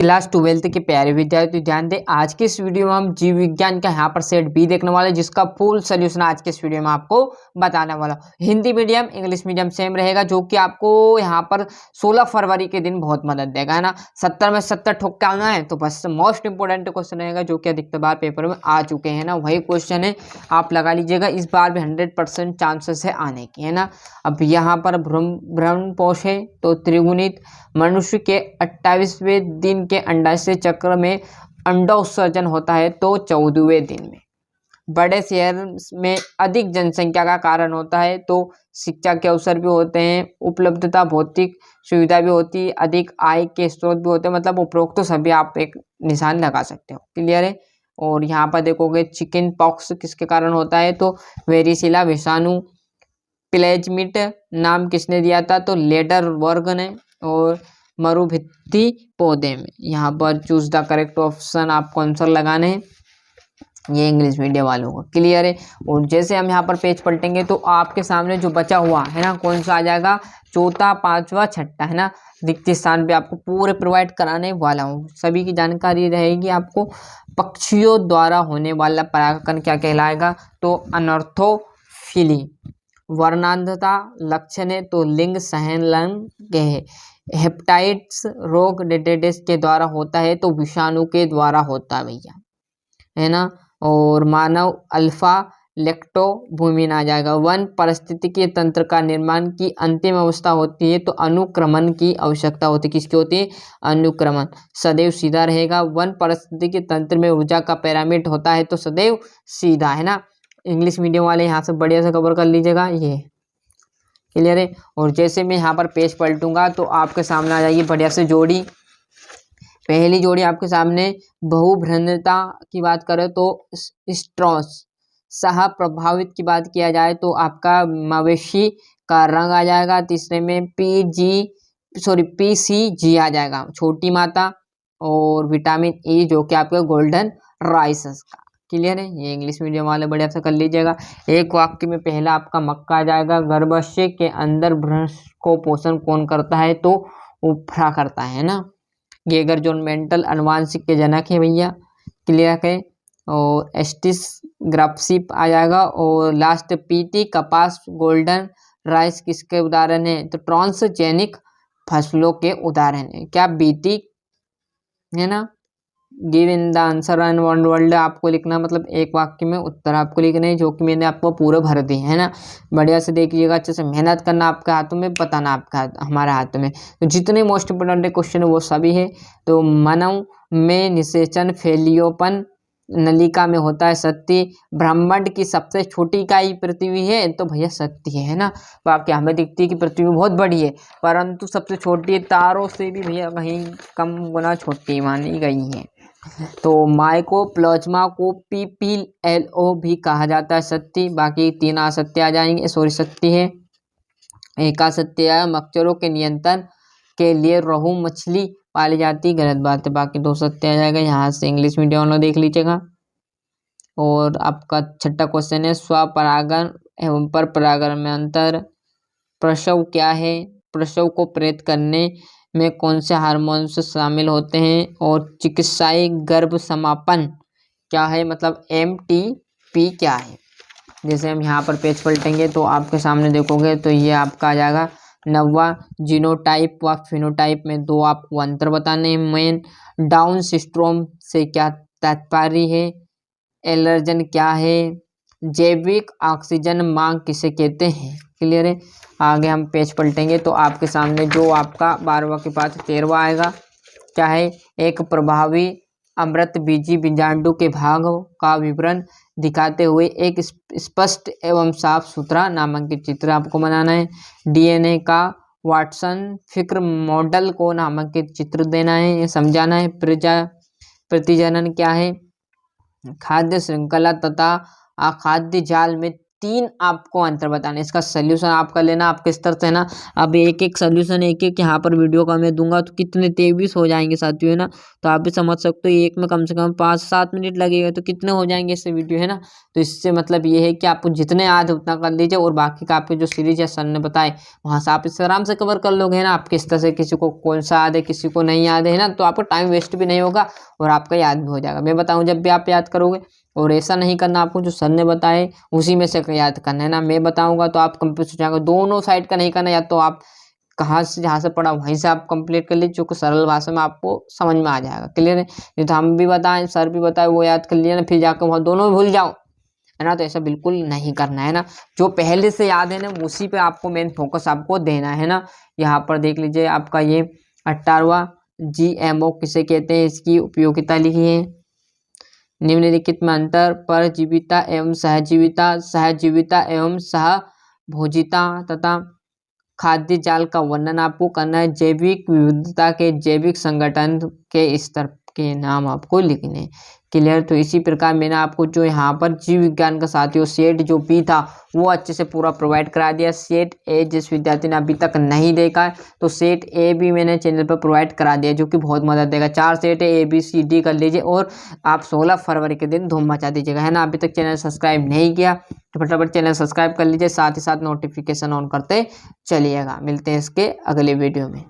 Class 12 के प्यारे विद्यार्थी ध्यान दें, आज के इस वीडियो में हम जीव विज्ञान का यहाँ पर सेट बी देखने वाले, जिसका फुल सोल्यूशन आज के इस वीडियो में आपको बताने वाला। Hindi medium English medium same रहेगा, जो कि आपको यहाँ पर 16 फरवरी के दिन बहुत मदद देगा, है ना। 70 में 70 ठोक के आना है तो बस मोस्ट इंपोर्टेंट क्वेश्चन रहेगा, जो कि अधिकतर बार पेपर में आ चुके हैं ना, वही क्वेश्चन है, आप लगा लीजिएगा। इस बार भी 100% चांसेस है आने के, है ना। अब यहाँ पर भ्रूणपोष है तो त्रिगुणित मनुष्य के 28वें दिन के अंडाशय चक्र में अंडोत्सर्जन होता है तो 14वें दिन में। बड़े शहर में अधिक जनसंख्या का कारण होता है तो शिक्षा के अवसर भी होते हैं, उपलब्धता भौतिक सुविधा भी होती है, अधिक आय के स्रोत भी होते हैं। मतलब उपरोक्त तो सभी आप एक निशान लगा सकते हो, क्लियर है। और यहाँ पर देखोगे चिकन पॉक्स किसके कारण होता है तो वेरिसिला विषाणु। प्लेजमिट नाम किसने दिया था तो लेडर वर्ग ने। और मरुभित्ति पौधे में, यहाँ पर चूज द करेक्ट ऑप्शन आपको आंसर लगाने हैं, ये इंग्लिश मीडियम वालों को, क्लियर है। और जैसे हम यहाँ पर पेज पलटेंगे तो आपके सामने जो बचा हुआ है ना, कौन सा आ जाएगा, चौथा पांचवा छठा, है ना। रिक्त स्थान पे आपको पूरे प्रोवाइड कराने वाला हूँ, सभी की जानकारी रहेगी आपको। पक्षियों द्वारा होने वाला परागकण क्या कहलाएगा तो अनर्थोफिली। वर्णांधता लक्षण है तो लिंग सहनलन है। हेपेटाइटिस रोग डेटेडेस के द्वारा होता है तो विषाणु के द्वारा होता है भैया, है ना। और मानव अल्फा लेक्टोबुमिन आ जाएगा। वन पारिस्थितिकी तंत्र का निर्माण की अंतिम अवस्था होती है तो अनुक्रमण की आवश्यकता होती है। किसकी होती है, अनुक्रमण। सदैव सीधा रहेगा। वन पारिस्थितिकी तंत्र में ऊर्जा का पिरामिड होता है तो सदैव सीधा, है ना। इंग्लिश मीडियम वाले यहाँ से बढ़िया से कवर कर लीजिएगा, ये क्लियर है। और जैसे मैं यहाँ पर पेज पलटूंगा तो आपके सामने आ जाएगी बढ़िया से जोड़ी। पहली जोड़ी आपके सामने बहुभ्रंदता की बात करें तो स्ट्रॉस। सह प्रभावित की बात किया जाए तो आपका मवेशी का रंग आ जाएगा। तीसरे में PCG आ जाएगा, छोटी माता। और विटामिन ई जो कि आपका गोल्डन राइस का, क्लियर है। ये इंग्लिश मीडियम वाले बढ़िया से कर लीजिएगा। एक वाक्य में पहला आपका मक्का आ जाएगा। गर्भाशय के अंदर भ्रूण को पोषण कौन करता है तो उफरा करता है ना। गेगर जोन मेंटल अनुवांशिक के जनक है भैया, क्लियर है। और एस्टिस ग्राफ्सिप आ जाएगा। और लास्ट पीटी कपास गोल्डन राइस किसके उदाहरण है तो ट्रांसजेनिक फसलों के उदाहरण है। क्या बीटी, है ना। Give in the answer and one word आपको लिखना, मतलब एक वाक्य में उत्तर आपको लिखने हैं, जो कि मैंने आपको पूरे भर दिए, है ना। बढ़िया से देखिएगा, अच्छे से मेहनत करना, आपके हाथों में बताना, आपका हमारे हाथ में। तो जितने मोस्ट इंपोर्टेंट क्वेश्चन है वो सभी है। तो मानव में निषेचन फैलियोपन नलिका में होता है सत्य। ब्रह्मांड की सबसे छोटी इकाई पृथ्वी है तो भैया सत्य है ना। बाकी हमें दिखती है कि पृथ्वी बहुत बड़ी है, परंतु सबसे छोटी तारों से भी भैया कहीं कम गुना छोटी मानी गई है। तो माइकोप्लाज्मा को PPLO भी कहा जाता है सत्य। बाकी तीन असत्य आ जाएंगे, सॉरी सत्य है। एक असत्य है, मच्छरों के नियंत्रण के लिए रोहू मछली पाली जाती, गलत बात है। बाकी दो सत्य आ जाएगा, यहाँ से इंग्लिश मीडियम वाला देख लीजिएगा। और आपका छठा क्वेश्चन है स्वपरागण एवं पर परागण में अंतर। प्रसव क्या है, प्रसव को प्रेरित करने में कौन से हार्मोन्स शामिल होते हैं। और चिकित्साई गर्भ समापन क्या है, मतलब MTP क्या है। जैसे हम यहाँ पर पेज पलटेंगे तो आपके सामने देखोगे तो ये आपका आ जाएगा नवा जीनोटाइप व फिनोटाइप में दो आपको अंतर बताने मेन। डाउन सिंड्रोम से क्या तात्पर्य है, एलर्जन क्या है, जैविक ऑक्सीजन मांग किसे कहते हैं, क्लियर है। आगे हम पेज पलटेंगे तो आपके सामने जो आपका 12वां के पास 13वां आएगा, क्या है, एक प्रभावी अमृत बीजी बीजाणु के भागों का विवरण दिखाते हुए एक स्पष्ट एवं साफ सुथरा नामांकित चित्र आपको बनाना है। DNA का वाटसन फिक्र मॉडल को नामांकित चित्र देना है, ये समझाना है। प्रतिजनन क्या है, खाद्य श्रृंखला तथा अखाद्य जाल में 3 आपको अंतर बताने, इसका सोल्यूशन आप कर लेना। आप किस तरह से ना अब एक एक सोल्यूशन एक एक यहाँ पर वीडियो का मैं दूंगा तो कितने 23 हो जाएंगे साथियों, है ना। तो आप भी समझ सकते हो एक में कम से कम 5-7 मिनट लगेगा तो कितने हो जाएंगे इससे वीडियो, है ना। तो इससे मतलब ये है कि आपको जितने याद है उतना कर लीजिए, और बाकी का आपके जो सीरीज है सर ने बताए वहाँ से आप इससे आराम से कवर कर लोगे, है ना। आप किस तरह से किसी को कौन सा याद है किसी को नहीं याद है ना, तो आपको टाइम वेस्ट भी नहीं होगा और आपका याद भी हो जाएगा। मैं बताऊँ जब भी आप याद करोगे, और ऐसा नहीं करना, आपको जो सर ने बताए उसी में से याद करना, है ना। मैं बताऊंगा तो आप कंफ्यूज हो जाएगा, दोनों साइड का नहीं करना, या तो आप कहाँ से जहाँ से पढ़ा वहीं से आप कंप्लीट कर लीजिए, जो सरल भाषा में आपको समझ में आ जाएगा। क्लियर है। नहीं तो हम भी बताएं सर भी बताए वो याद कर लिया ना, फिर जाकर वहाँ दोनों भूल जाओ, है ना। तो ऐसा बिल्कुल नहीं करना, है ना। जो पहले से याद है ना उसी पे आपको मेन फोकस आपको देना है ना। यहाँ पर देख लीजिए आपका ये 18वां GMO किसे कहते हैं, इसकी उपयोगिता लिखी है। निम्नलिखित में अंतर परजीविता एवं सहजीविता, सहजीविता एवं सहभोजिता तथा खाद्य जाल का वर्णन आपको करना है। जैविक विविधता के जैविक संगठन के स्तर के नाम आपको लिखने हैं। क्लियर। तो इसी प्रकार मैंने आपको जो यहाँ पर जीव विज्ञान का साथियों सेट जो बी था वो अच्छे से पूरा प्रोवाइड करा दिया। सेट ए जिस विद्यार्थी ने अभी तक नहीं देखा है तो सेट ए भी मैंने चैनल पर प्रोवाइड करा दिया, जो कि बहुत मदद देगा। 4 सेट है ABCD कर लीजिए और आप 16 फरवरी के दिन धूम मचा दीजिएगा, है ना। अभी तक चैनल सब्सक्राइब नहीं किया तो फटाफट चैनल सब्सक्राइब कर लीजिए, साथ ही साथ नोटिफिकेशन ऑन करते चलिएगा। मिलते हैं इसके अगले वीडियो में।